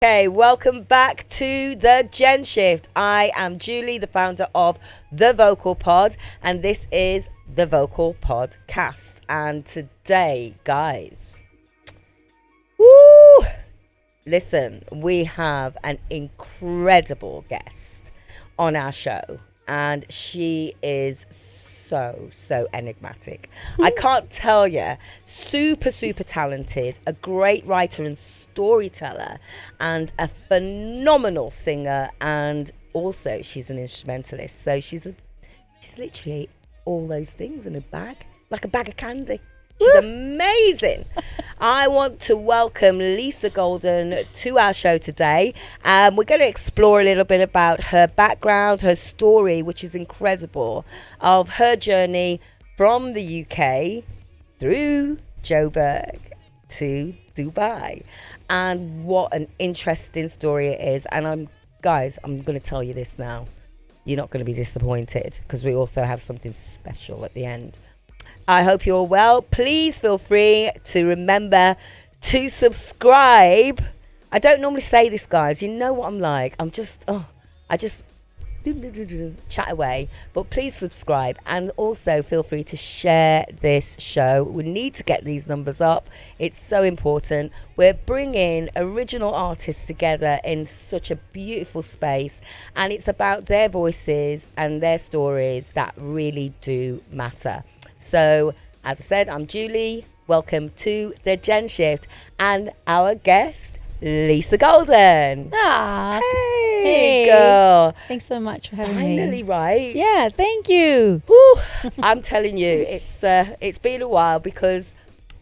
Okay, welcome back to the Thegenshift. I am Julie, the founder of TheVocalPod, and this is the Vocal Podcast. And today, guys, woo, listen, we have an incredible guest on our show, and she is so enigmatic. I can't tell you, super talented, a great writer and storyteller, and a phenomenal singer, and also she's an instrumentalist. So she's literally all those things in a bag, like a bag of candy. She's amazing. I want to welcome Lisa Goldin to our show today. We're going to explore a little bit about her background, her story, which is incredible, of her journey from the UK through Joburg to Dubai. And what an interesting story it is. And I'm going to tell you this now. You're not going to be disappointed, because we also have something special at the end. I hope you're well. Please feel free to remember to subscribe. I don't normally say this, guys. You know what I'm like. I just chat away. But please subscribe, and also feel free to share this show. We need to get these numbers up. It's so important. We're bringing original artists together in such a beautiful space, and it's about their voices and their stories that really do matter. So, as I said, I'm Julie. Welcome to the Thegenshift, and our guest, Lisa Goldin. Ah, Hey, girl. Thanks so much for having me. Finally, right? Yeah, thank you. Woo. I'm telling you, it's been a while, because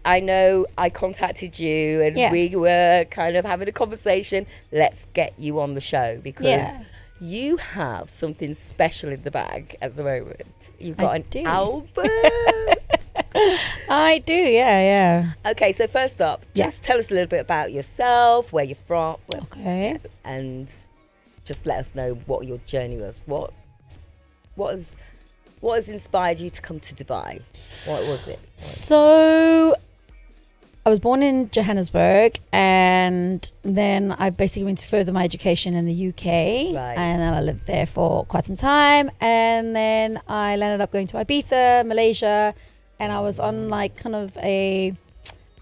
I know I contacted you and we were kind of having a conversation. Let's get you on the show, because you have something special in the bag at the moment. You've got an album. I do, yeah. Okay, so first up, just tell us a little bit about yourself, where you're from. Okay. And just let us know what your journey was. What has inspired you to come to Dubai? What was it? So, I was born in Johannesburg, and then I basically went to further my education in the UK. Right. And then I lived there for quite some time, and then I landed up going to Ibiza, Malaysia, and I was on like kind of a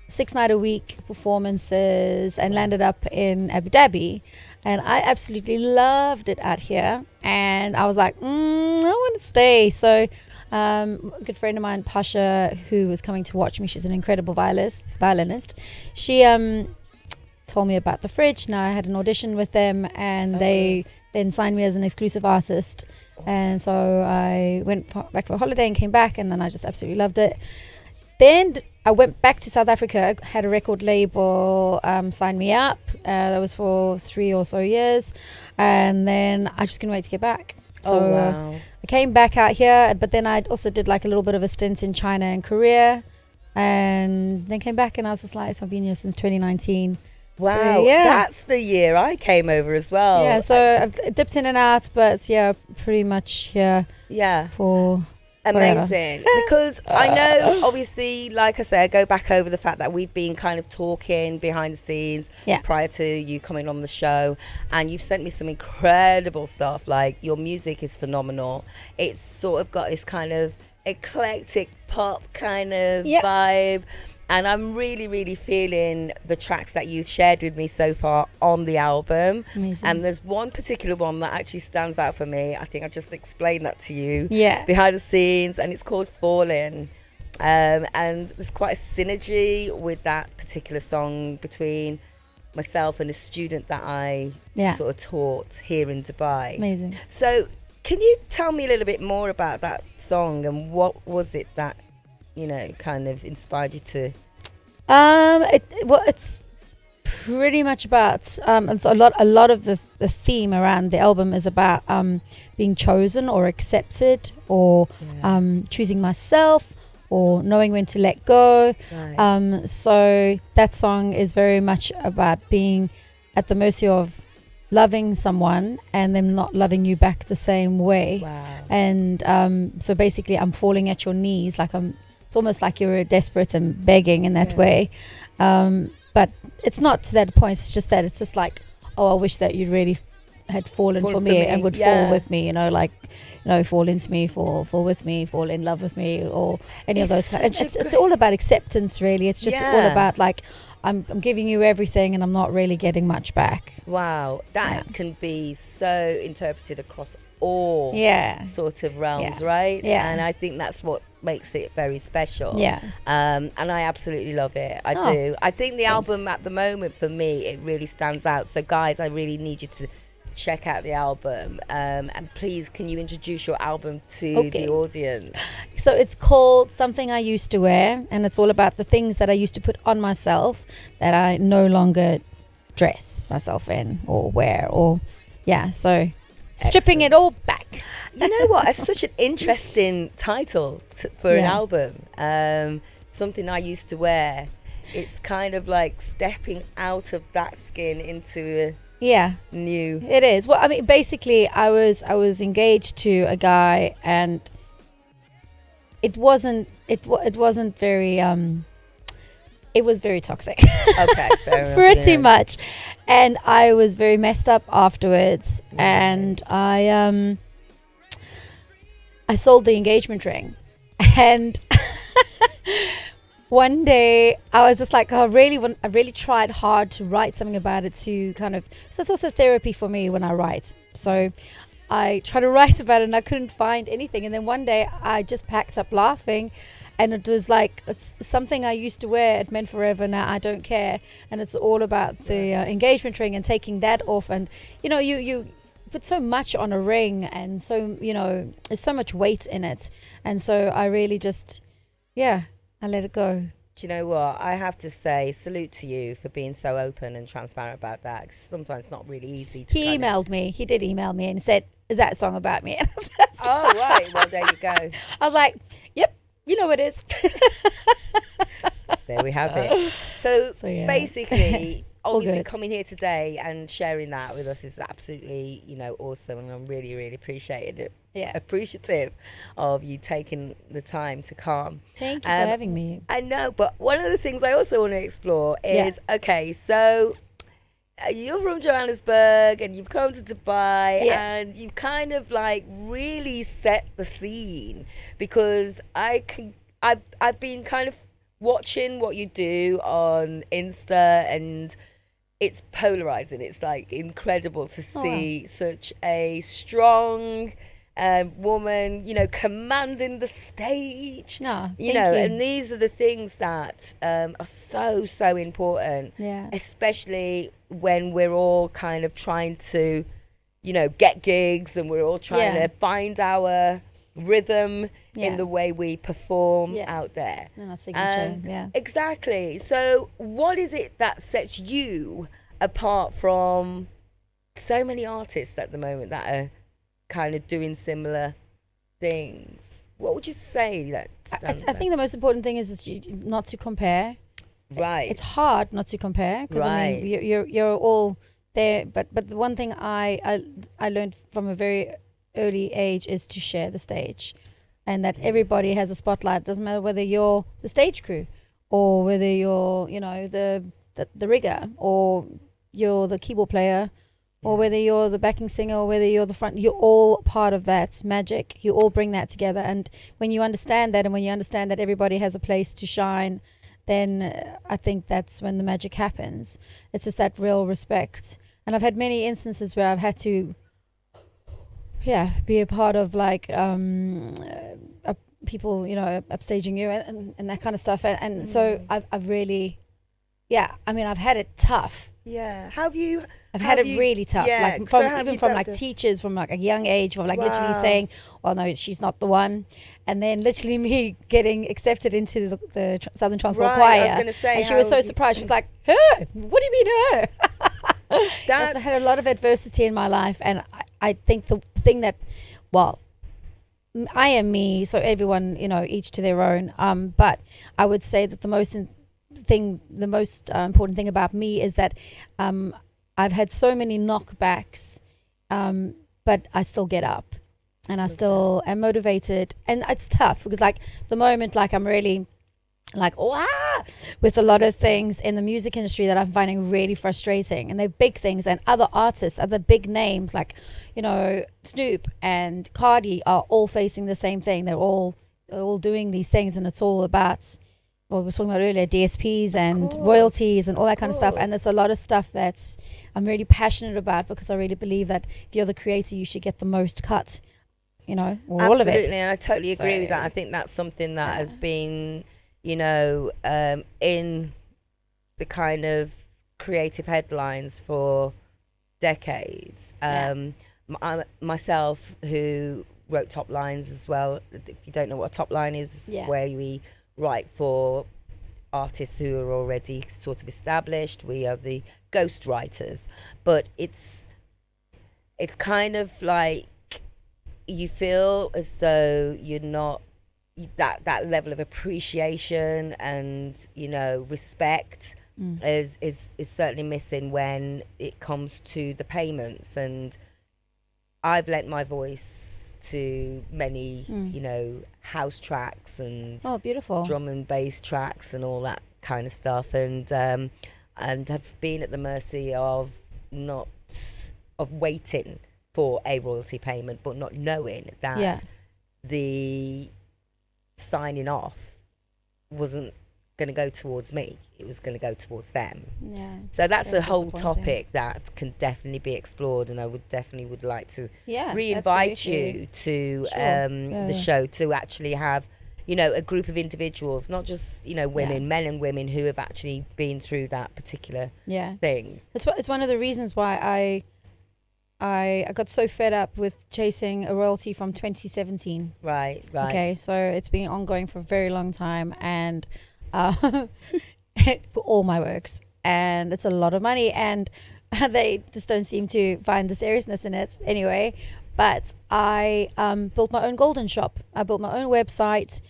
6-night-a-week performances, and landed up in Abu Dhabi. And I absolutely loved it out here, and I was like, I want to stay. So a good friend of mine, Pasha, who was coming to watch me, she's an incredible violinist. She told me about the Fridge. Now I had an audition with them, and they then signed me as an exclusive artist. Awesome. And so I went back for a holiday and came back, and then I just absolutely loved it. Then I went back to South Africa, had a record label sign me up. That was for 3 or so years, and then I just couldn't wait to get back. So I came back out here, but then I also did like a little bit of a stint in China and Korea, and then came back, and I was just like, so I've been here since 2019. Wow, so, that's the year I came over as well. Yeah, so I've dipped in and out, but pretty much here. Yeah. For amazing. Because I know, obviously, like I said, I go back over the fact that we've been kind of talking behind the scenes prior to you coming on the show, and you've sent me some incredible stuff. Like, your music is phenomenal. It's sort of got this kind of eclectic pop kind of vibe, and I'm really feeling the tracks that you've shared with me so far on the album. Amazing. And there's one particular one that actually stands out for me. I think I just explained that to you behind the scenes, and it's called Falling. And there's quite a synergy with that particular song between myself and a student that I sort of taught here in Dubai. Amazing. So can you tell me a little bit more about that song, and what was it that kind of inspired you to? It's pretty much about it's a lot of the theme around the album is about being chosen or accepted, or choosing myself, or knowing when to let go. Right. So that song is very much about being at the mercy of loving someone and them not loving you back the same way. Wow. And so basically I'm falling at your knees, like it's almost like you're desperate and begging in that way. But it's not to that point. It's just that it's just like oh, I wish that you really had fallen for For me, me, and would yeah. fall with me, fall into me, fall with me, fall in love with me, or any of those It's kind. such a It's all about acceptance, really. It's just all Yeah. about like, I'm giving you everything and I'm not really getting much back. Wow, that Yeah. can be so interpreted across all Yeah. sort of realms, Yeah. right? Yeah. And I think that's what makes it very special. Yeah. And I absolutely love it. I Oh, do. I think the thanks. album at the moment for me, it really stands out. So guys, I really need you to check out the album. And please, can you introduce your album to Okay. the audience? So it's called Something I Used to Wear, and it's all about the things that I used to put on myself that I no longer dress myself in or wear, or so stripping Excellent. it all back. You know what? It's such an interesting title for an Yeah. album. Something I used to wear. It's kind of like stepping out of that skin into Yeah, a new. it is. Well, I mean, basically, I was engaged to a guy, and it wasn't very it was very toxic. Okay, fair enough. Pretty yeah. much, and I was very messed up afterwards, and I sold the engagement ring, and one day I was just like, I really tried hard to write something about it, to kind of, so it's also therapy for me when I write. So I tried to write about it and I couldn't find anything, and then one day I just packed up laughing. And it was like, it's something I used to wear. It meant forever. Now I don't care. And it's all about the engagement ring and taking that off. And, you put so much on a ring, and so, there's so much weight in it. And so I really just, I let it go. Do you know what? I have to say, salute to you for being so open and transparent about that. 'Cause sometimes it's not really easy to. He emailed me. He did email me and said, "Is that song about me?" And Oh, right. Well, there you go. I was like, "Yep, you know it is." There we have it. So, yeah. basically, All obviously good. coming here today and sharing that with us is absolutely, awesome, and I'm really, really appreciative of you taking the time to come. Thank you for having me. I know, but one of the things I also want to explore is, okay, so you're from Johannesburg and you've come to Dubai and you've kind of like really set the scene, because I've been kind of watching what you do on Insta, and it's polarizing. It's like incredible to see such a strong woman, commanding the stage. No, you thank you. And these are the things that are so, so important. Yeah. Especially when we're all kind of trying to, get gigs, and we're all trying to find our rhythm in the way we perform out there. And that's signature. And exactly. So what is it that sets you apart from so many artists at the moment that are kind of doing similar things? What would you say that stands I think the most important thing is not to compare. Right. It's hard not to compare, because I mean, you're all there. But the one thing I learned from a very early age is to share the stage, and that everybody has a spotlight. It doesn't matter whether you're the stage crew, or whether you're the rigger, or you're the keyboard player, or whether you're the backing singer, or whether you're the front. You're all part of that magic. You all bring that together, and when you understand that, and when you understand that everybody has a place to shine, then I think that's when the magic happens. It's just that real respect. And I've had many instances where I've had to be a part of like people, upstaging you and that kind of stuff. And so I've really, I've had it tough. Yeah. I've had it really tough. Yeah. Like So from like teachers from like a young age, from like literally saying, well, no, she's not the one. And then literally me getting accepted into the Southern Transvaal Choir. I was going to say, and she was so surprised. She was like, her? What do you mean her? I've had a lot of adversity in my life, and I think the thing that, well, I am me, so everyone, each to their own. But I would say that the most important thing about me is that I've had so many knockbacks, but I still get up, and I still am motivated. And it's tough because, like, the moment, like, I'm really like, wow, with a lot of things in the music industry that I'm finding really frustrating. And they're big things, and other artists, other big names like, you know, Snoop and Cardi are all facing the same thing. They're all doing these things, and it's all about, well, we were talking about earlier, DSPs and royalties and all that kind of stuff. And there's a lot of stuff that's I'm really passionate about, because I really believe that if you're the creator, you should get the most cut, you know, or all of it. Absolutely, and I totally agree with that. I think that's something that has been, you know, in the kind of creative headlines for decades. Myself, who wrote top lines as well. If you don't know what a top line is, where we write for artists who are already sort of established. We are the ghost writers, but it's kind of like you feel as though you're not that level of appreciation and, you know, respect is certainly missing when it comes to the payments. And I've lent my voice to many, you know, house tracks and beautiful drum and bass tracks and all that kind of stuff, and have been at the mercy of waiting for a royalty payment, but not knowing that the signing off wasn't going to go towards me. It was going to go towards them. Yeah. So that's a whole topic that can definitely be explored, and I would like to re-invite you to the show to actually have, you know, a group of individuals, not just, you know, women, men and women who have actually been through that particular thing. It's one of the reasons why I got so fed up with chasing a royalty from 2017. Right. Okay, so it's been ongoing for a very long time, and for all my works, and it's a lot of money, and they just don't seem to find the seriousness in it anyway. But I built my own Goldin shop. I built my own website.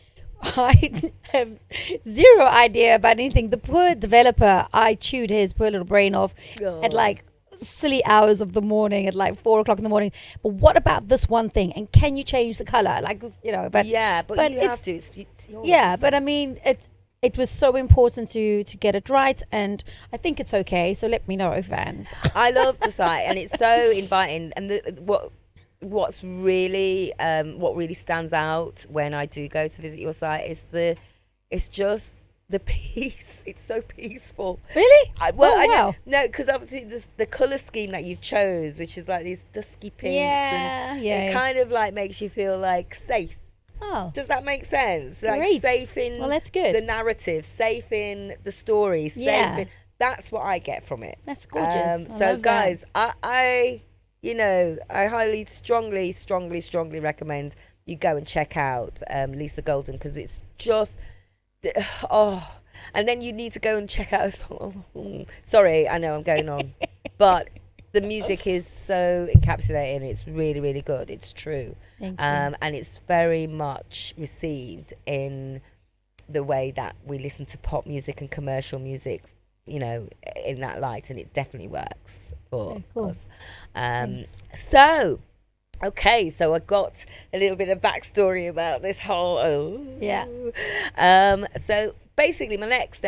I have zero idea about anything. The poor developer, I chewed his poor little brain off at like silly hours of the morning, at like 4 o'clock in the morning. But what about this one thing? And can you change the color? Like, you know, but you have to. It's but I mean, it was so important to get it right, and I think it's okay. So let me know, fans. I love the site, and it's so inviting. And what really stands out when I do go to visit your site is it's just the peace. It's so peaceful. Really? Wow. No, because obviously the color scheme that you've chose, which is like these dusky pinks, it kind of like makes you feel like safe. Oh. Does that make sense? Like Great. Safe in that's good. The narrative, safe in the story, safe in, that's what I get from it. That's gorgeous. So guys, I highly, strongly recommend you go and check out Lisa Goldin, because it's just and then you need to go and check out sorry, I know I'm going on but the music is so encapsulating. It's really, really good. It's true. Thank you. And it's very much received in the way that we listen to pop music and commercial music, you know, in that light, and it definitely works for us. So I got a little bit of backstory about this whole so basically my next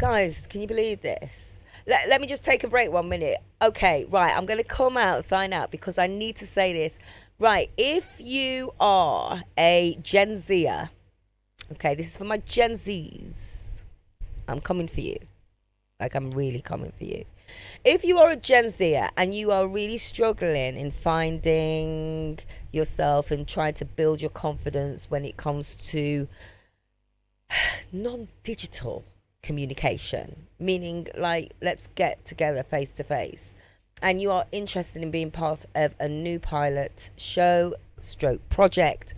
guys, can you believe this? Let me just take a break 1 minute. Okay, right, I'm going to sign out, because I need to say this. Right, if you are a Gen Zer, okay, this is for my Gen Zs, I'm coming for you. Like, I'm really coming for you. If you are a Gen Zer and you are really struggling in finding yourself and trying to build your confidence when it comes to non-digital communication, meaning like let's get together face to face, and you are interested in being part of a new pilot show / project,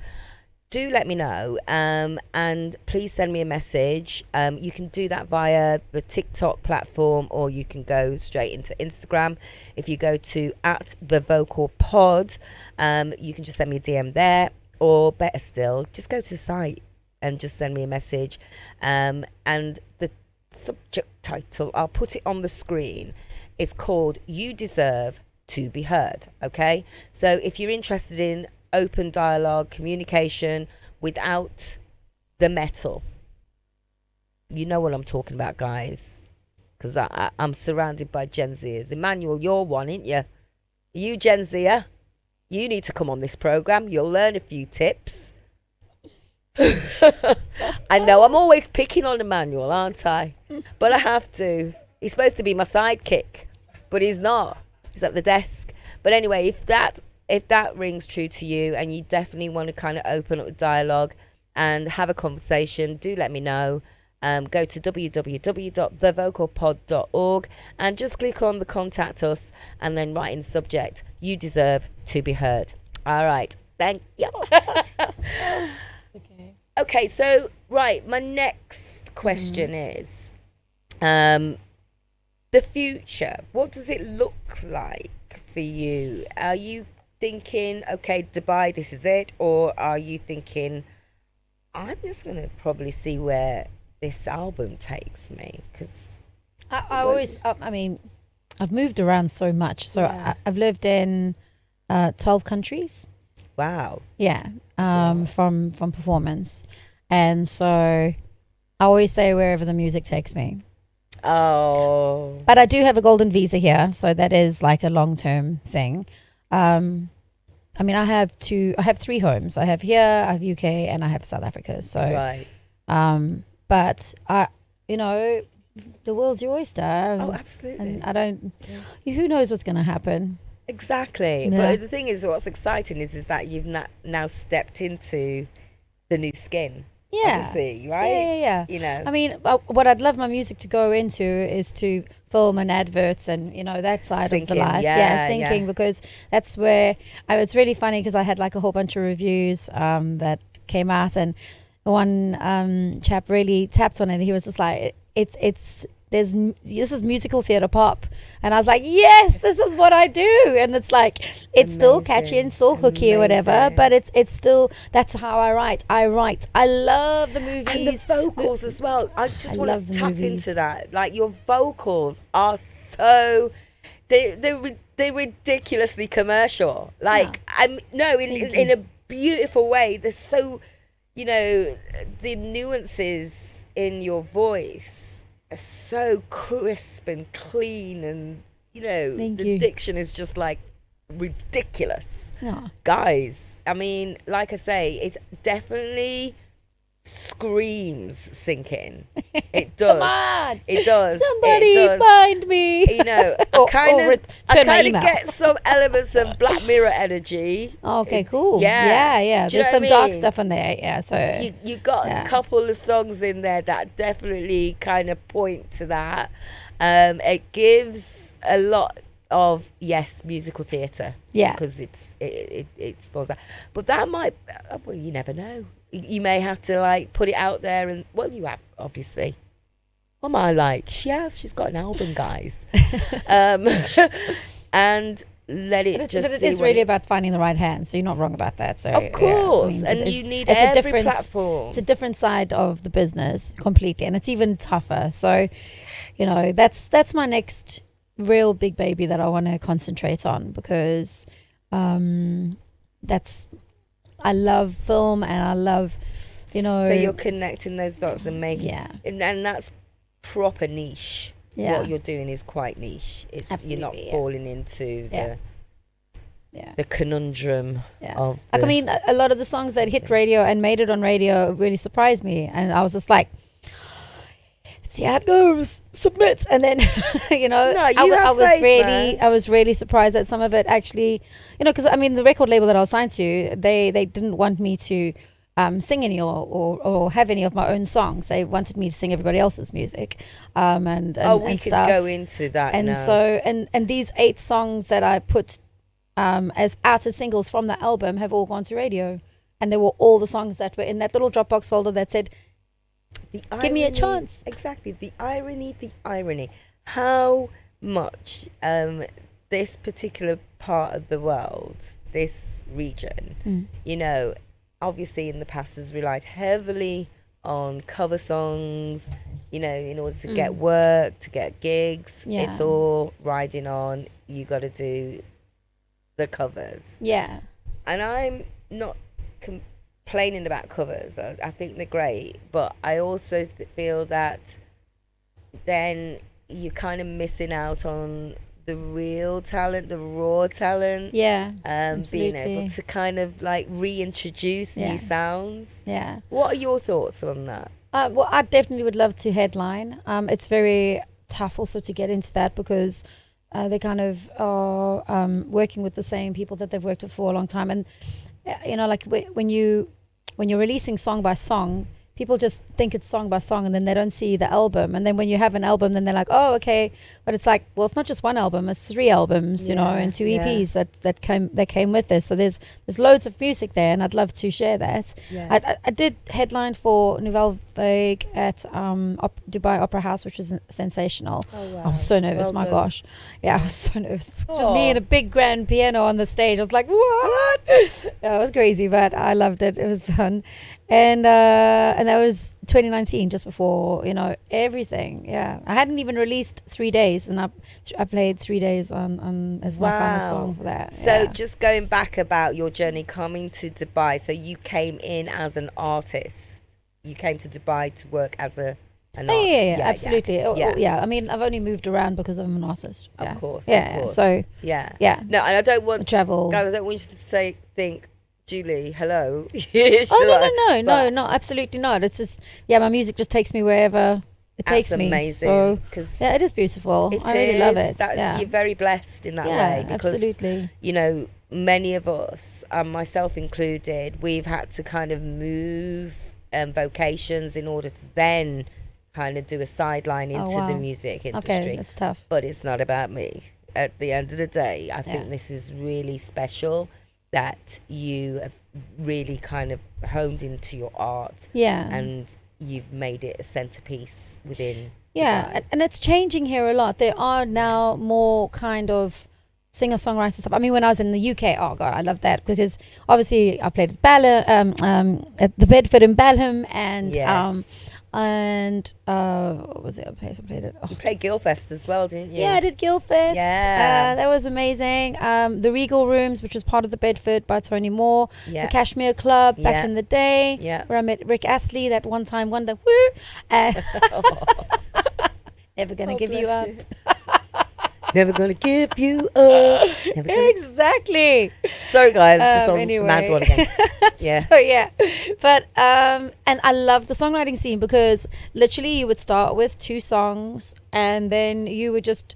do let me know, and please send me a message. You can do that via the TikTok platform, or you can go straight into Instagram. If you go to @TheVocalPod, you can just send me a DM there, or better still, just go to the site and just send me a message, and the subject title, I'll put it on the screen, it's called You Deserve to Be Heard. Okay, so if you're interested in open dialogue, communication without the metal, You know what I'm talking about, guys. Because I'm surrounded by Gen Zers. Emmanuel, you're one, ain't you? You Gen Zer? You need to come on this program. You'll learn a few tips. I know I'm always picking on Emmanuel, aren't I? But I have to. He's supposed to be my sidekick, but he's not. He's at the desk. But anyway, if that rings true to you and you definitely want to kind of open up the dialogue and have a conversation, do let me know. Go to www.TheVocalPod.org and just click on the contact us and then write in the subject, you deserve to be heard. All right. Thank you. Okay, so, right, my next question is, the future, what does it look like for you? Are you thinking, okay, Dubai, this is it? Or are you thinking, I'm just going to probably see where this album takes me? Because I mean, I've moved around so much. So Yeah. I've lived in 12 countries. wow. Yeah, from performance. And so I always say wherever the music takes me. Oh. But I do have a golden visa here, so that is like a long-term thing. I mean, I have 3 homes. I have here, I have UK, and I have South Africa. So, Right. but the world's your oyster. Oh, absolutely. And I don't. Who knows what's going to happen? Exactly. Yeah. But the thing is, what's exciting is that you've now stepped into the new skin. Yeah. Obviously, right? Yeah. You know. I mean, what I'd love my music to go into is to film and adverts and, that side of the Sinking, life. yeah, Sinking, yeah. because that's where, it's really funny because I had like a whole bunch of reviews that came out, and one chap really tapped on it. He was just like, this is musical theatre pop. And I was like, yes, this is what I do. And it's like, it's still catchy and still hooky or whatever, Amazing. but it's still, that's how I write. I love the movies. And the vocals as well. I just I want love to the tap movies. into that. Like, your vocals are so... They're ridiculously commercial. Like, in a beautiful way. They're so... the nuances in your voice are so crisp and clean, and Thank the you. diction is just like ridiculous. Yeah. Guys, I mean, like I say, it definitely screams sinking. It does. Come on. It does. Somebody It does. find me. I Or kind of return my email. get some elements of Black Mirror energy. Okay, cool. Yeah. Yeah. Do you know There's some what I dark mean? stuff in there. Yeah. So You got Yeah. a couple of songs in there that definitely kind of point to that. It gives a lot of musical theatre. Yeah. Because it spells that. But that might, well, you never know. You may have to like put it out there, and well, you have, obviously. What am I like? She's got an album, guys. And let it but just. it see is what really it- about finding the right hand. So you're not wrong about that. So Of course, yeah, I mean, and it's- you need it's a every different platform. It's a different side of the business completely, and it's even tougher. So, that's my next real big baby that I want to concentrate on, because I love film, and I love, So you're connecting those dots and making, Yeah. and that's proper niche. Yeah. What you're doing is quite niche. You're not Absolutely, yeah. falling into Yeah. Yeah. the conundrum Yeah. of. Like, I mean, a lot of the songs that hit radio and made it on radio really surprised me, and I was just like, see how it goes, submit. And then I was really surprised that some of it actually, because I mean, the record label that I was signed to, they didn't want me to sing any or have any of my own songs. They wanted me to sing everybody else's music, and we and could stuff. go into that And now. so and these 8 songs that I put as outer singles from the album have all gone to radio, and they were all the songs that were in that little Dropbox folder that said, give me a chance. Exactly. The irony. How much this particular part of the world, this region, obviously in the past has relied heavily on cover songs, in order to get work, to get gigs. Yeah. It's all riding on, you got to do the covers. Yeah. And I'm not complaining about covers. I think they're great, but I also feel that then you're kind of missing out on the real talent, the raw talent. Yeah. Being able to kind of like reintroduce new sounds. Yeah. What are your thoughts on that? Well, I definitely would love to headline. It's very tough also to get into that because they kind of are working with the same people that they've worked with for a long time. And, like when you're releasing song by song, people just think it's song by song and then they don't see the album. And then when you have an album, then they're like, oh, okay. But it's like, well, it's not just one album, it's 3 albums, and 2 EPs that came with this. So there's loads of music there, and I'd love to share that. Yeah. I did headline for Nouvelle Vague at Dubai Opera House, which was sensational. Oh, wow. I was so nervous, my gosh. Yeah, I was so nervous. Just me and a big grand piano on the stage. I was like, what? Yeah, it was crazy, but I loved it. It was fun. And that was 2019, just before everything. Yeah, I hadn't even released 3 days, and I played 3 days on as my final song for that. So just going back about your journey coming to Dubai, so you came in as an artist. You came to Dubai to work as an artist. Yeah, absolutely. Yeah. I mean, I've only moved around because I'm an artist. Of course. Yeah. So yeah. No, and I don't want travel. Guys, I don't want you to think, Julie, hello. No, absolutely not. It's just, my music just takes me wherever it takes me. Amazing. So, it is beautiful. I really love it. You're very blessed in that way. Because, absolutely. Many of us, myself included, we've had to kind of move vocations in order to then kind of do a sideline into the music industry. Okay, that's tough. But it's not about me. At the end of the day, I think this is really special that you have really kind of honed into your art and you've made it a centerpiece within Dubai. And it's changing here a lot. There are now more kind of singer-songwriter stuff. I mean, when I was in the UK, oh god, I loved that because obviously I played at the Bedford in Balham and what was the other place I played at? You played Guildfest as well, didn't you? Yeah, I did Guildfest. Yeah. That was amazing. The Regal Rooms, which was part of the Bedford by Tony Moore. Yeah. The Kashmir Club back in the day. Yeah. Where I met Rick Astley, that one time wonder. Woo! Never gonna give you up. Never gonna give you up. Exactly. Sorry, guys, just on anyway. mad one again. Yeah. So but and I love the songwriting scene because literally you would start with 2 songs and then you would just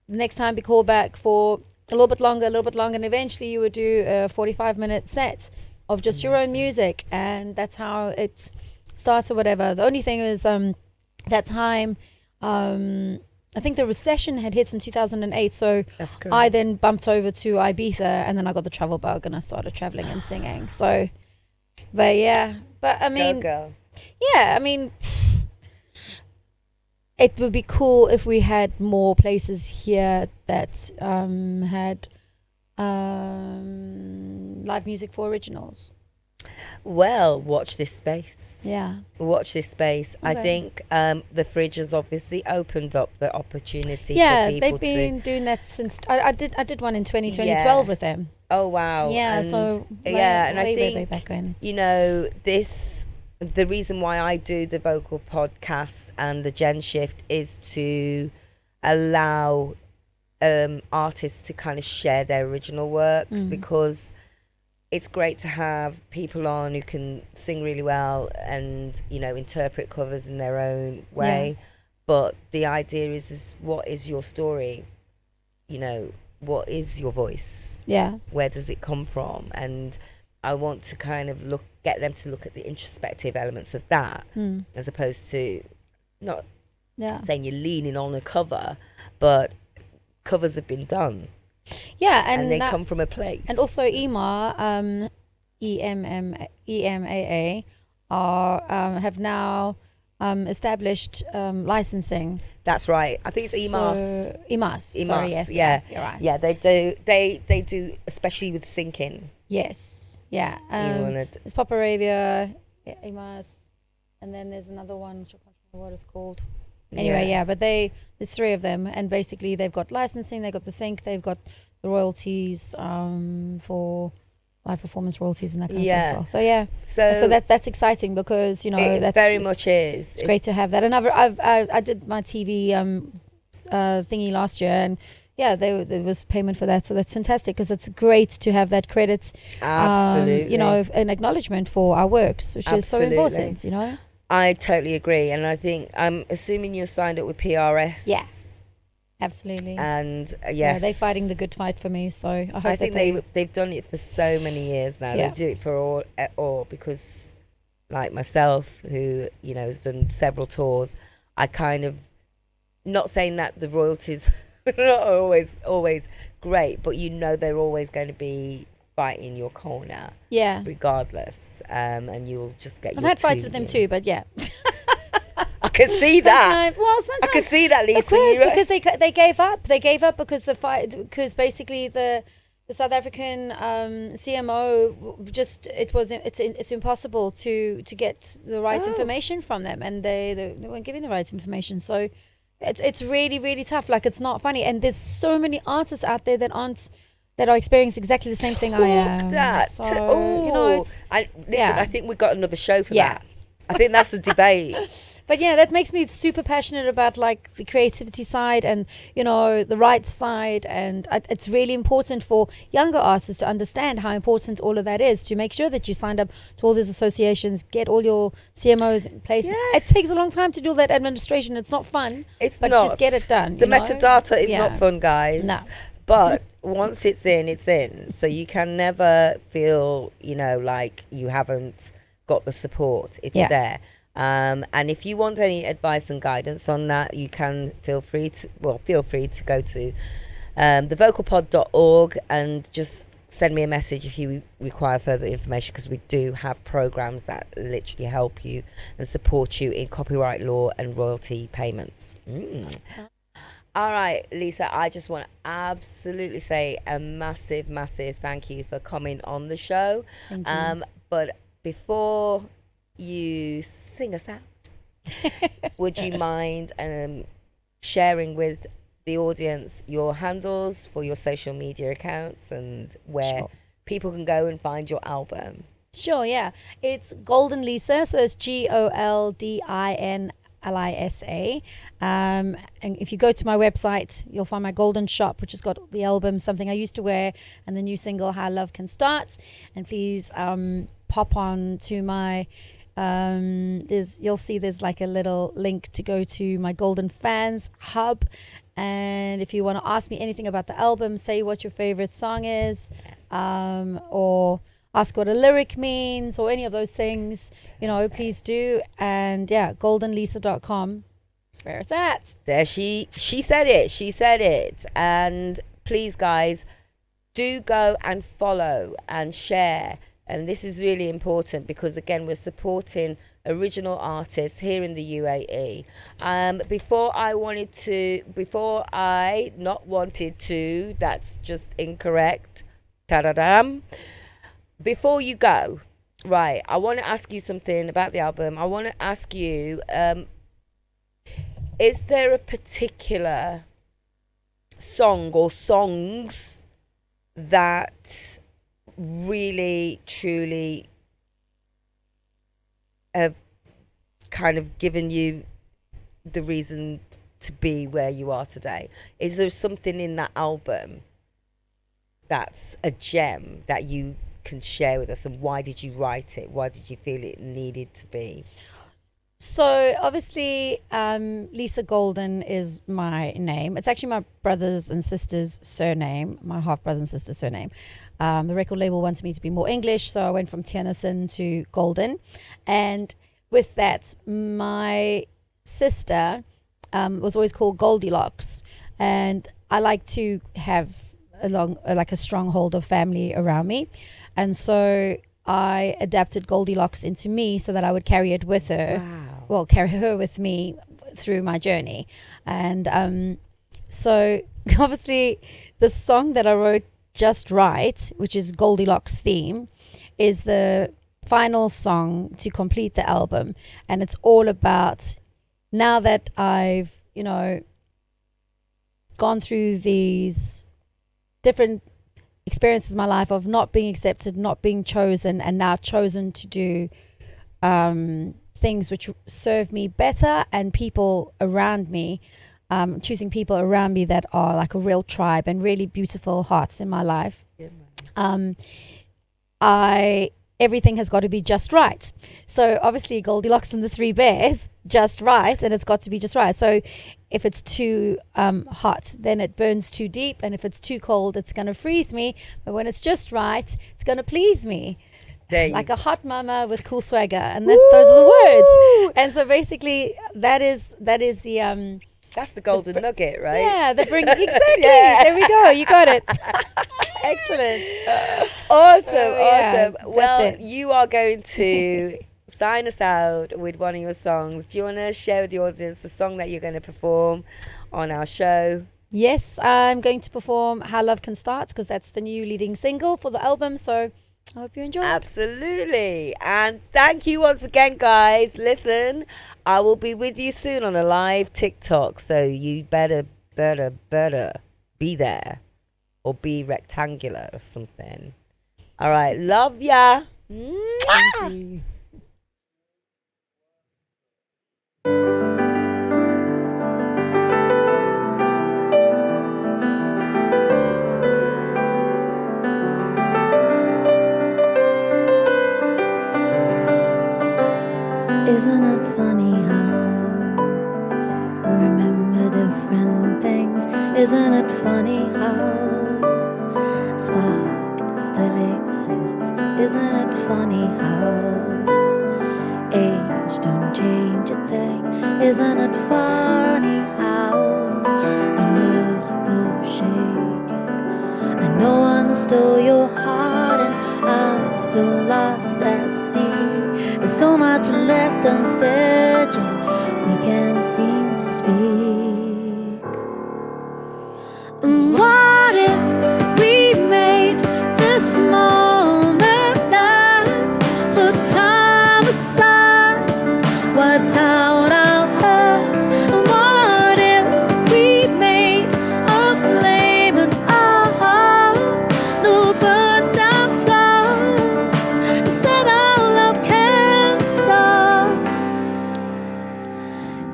next time be called back for a little bit longer, and eventually you would do a 45-minute set of just your own music, and that's how it starts or whatever. The only thing is that time. I think the recession had hit in 2008, so I then bumped over to Ibiza, and then I got the travel bug, and I started traveling and singing. So, but I mean, I mean, it would be cool if we had more places here that had live music for originals. Well, watch this space. Yeah. Watch this space. Okay. I think the Fridge has obviously opened up the opportunity for people they've been doing that since I did one in 2012 with them. Oh wow. Yeah, and so and I think way back when. The reason why I do the Vocal Podcast and the Thegenshift is to allow artists to kind of share their original works because it's great to have people on who can sing really well and, interpret covers in their own way. Yeah. But the idea is what is your story? What is your voice? Yeah. Where does it come from? And I want to kind of get them to look at the introspective elements of that as opposed to not saying you're leaning on a cover, but covers have been done. Yeah, and they come from a place. And also EMA, EMAA, have now established licensing. That's right. I think it's EMAS. EMAS. Sorry, yes. Yeah, you're right. Yeah, they do. They do, especially with syncing. Yes. Yeah. There's Pop Arabia, EMAS, and then there's another one. Which I can't remember what it's called. Anyway, but there's 3 of them, and basically they've got licensing, they've got the sync, they've got the royalties for live performance royalties and that kind of Yeah. stuff as well. So yeah, So that's exciting because it that's very much is. It's great to have that. And I did my TV thingy last year, and yeah, there was payment for that, so that's fantastic because it's great to have that credit. Absolutely. An acknowledgement for our works, which is so important. I totally agree, and I think I'm assuming you're signed up with PRS. Yes, absolutely. And yes, yeah, they're fighting the good fight for me. So I hope I think they've done it for so many years now. Yeah. They do it for all because, like myself, who has done several tours, I kind of, not saying that the royalties are not always great, but they're always going to be fighting your corner. Yeah. Regardless, and you'll just get. I've had fights with them too, but yeah. I can see that. Well, sometimes I can see that, Lisa. Of course, because they gave up. They gave up because because basically the South African CMO it's impossible to get the right information from them, and they weren't giving the right information. So it's really, really tough. Like, it's not funny, and there's so many artists out there that are experiencing exactly the same thing I am. I think we've got another show for that. I think that's the debate. But yeah, that makes me super passionate about like the creativity side and the rights side, and it's really important for younger artists to understand how important all of that is, to make sure that you signed up to all these associations, get all your CMOs in place. Yes. It takes a long time to do that administration. It's not fun. But just get it done. The metadata is not fun, guys. No. But once it's in, it's in. So you can never feel, like you haven't got the support. It's there. And if you want any advice and guidance on that, you can feel free to go to TheVocalPod.org and just send me a message if you require further information, because we do have programs that literally help you and support you in copyright law and royalty payments. All right, Lisa, I just want to absolutely say a massive, massive thank you for coming on the show. Thank you. But before you sing us out, would you mind sharing with the audience your handles for your social media accounts and where people can go and find your album? Sure, yeah. It's Goldin Lisa, so it's GoldinLisa. And if you go to my website, you'll find my Goldin shop, which has got the album Something I Used to Wear and the new single How Love Can Start. And please pop on to my you'll see there's like a little link to go to my Goldin fans hub, and if you want to ask me anything about the album, say what your favorite song is, or ask what a lyric means, or any of those things, please do. And yeah, goldinlisa.com, where it's at. There, she said it. And please, guys, do go and follow and share. And this is really important because, again, we're supporting original artists here in the UAE. Before I not wanted to, that's just incorrect. Ta-da-dam. Before you go, right, I want to ask you something about the album. I want to ask you, is there a particular song or songs that really, truly have kind of given you the reason to be where you are today? Is there something in that album that's a gem that you can share with us, and why did you write it? Why did you feel it needed to be? So obviously, Lisa Goldin is my name. It's actually my brother's and sister's surname, my half brother and sister's surname. The record label wanted me to be more English, so I went from Tennyson to Goldin. And with that, my sister was always called Goldilocks, and I like to have a stronghold of family around me, and so I adapted Goldilocks into me so that I would carry it with her. Wow. Well, carry her with me through my journey. And so obviously the song that I wrote, Just Right, which is Goldilocks' theme, is the final song to complete the album. And it's all about, now that I've, gone through these different experiences in my life of not being accepted, not being chosen, and now chosen to do things which serve me better, and people around me, choosing people around me that are like a real tribe and really beautiful hearts in my life. Everything has got to be just right. So obviously Goldilocks and the Three Bears, just right, and it's got to be just right. So if it's too hot, then it burns too deep, and if it's too cold, it's going to freeze me. But when it's just right, it's going to please me. Like a hot mama with cool swagger, and those are the words. And so basically, that is the that's the golden nugget, right? Yeah, exactly. Yeah. There we go. You got it. Excellent. Awesome. Well, you are going to sign us out with one of your songs. Do you want to share with the audience the song that you're going to perform on our show? Yes, I'm going to perform How Love Can Start, because that's the new leading single for the album. So I hope you enjoy. Absolutely. And thank you once again, guys. Listen, I will be with you soon on a live TikTok, so you better be there, or be rectangular or something. All right, love ya. Thank you. Isn't it funny how we remember different things? Isn't it funny how spark still exists? Isn't it funny how age don't change a thing? Isn't it funny how our nerves are both shaking and no one stole your heart, and I'm still lost at sea? There's so much left unsaid, yet we can't seem to speak. And what if we made this moment last? Put time aside, wiped out our hurts. And what if we made a flame in our hearts? No burnt down scars, instead our love can start.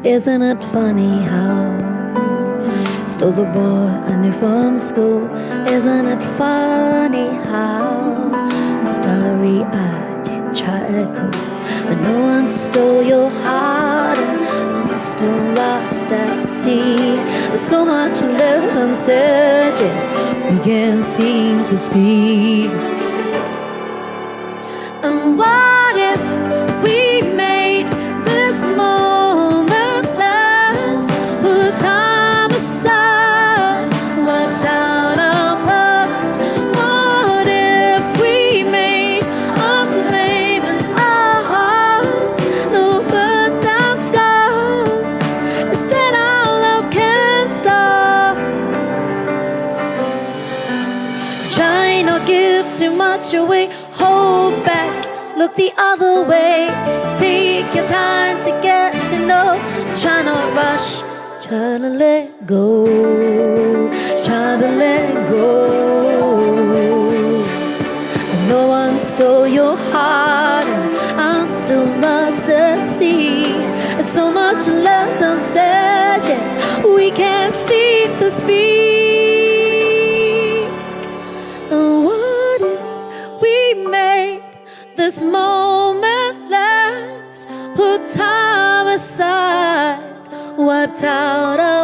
Isn't it funny how stole the boy I knew from school? Isn't it funny how starry-eyed you tried cool, but no one stole your heart, and I'm still lost at sea. There's so much left unsaid, yet we can't seem to speak. And what if we made this moment last? Put time aside, wiped out our past. What if we made a flame in our hearts? No burnt down scars, instead our love can start. Try not give too much away, hold back, look the other way. Take your time to get to know. Try not rush, try to let go, try to let go. And no one stole your heart, and I'm still lost at sea. There's so much left unsaid, yet we can't seem to speak. And what if we made this moment last? Put time aside, wiped out our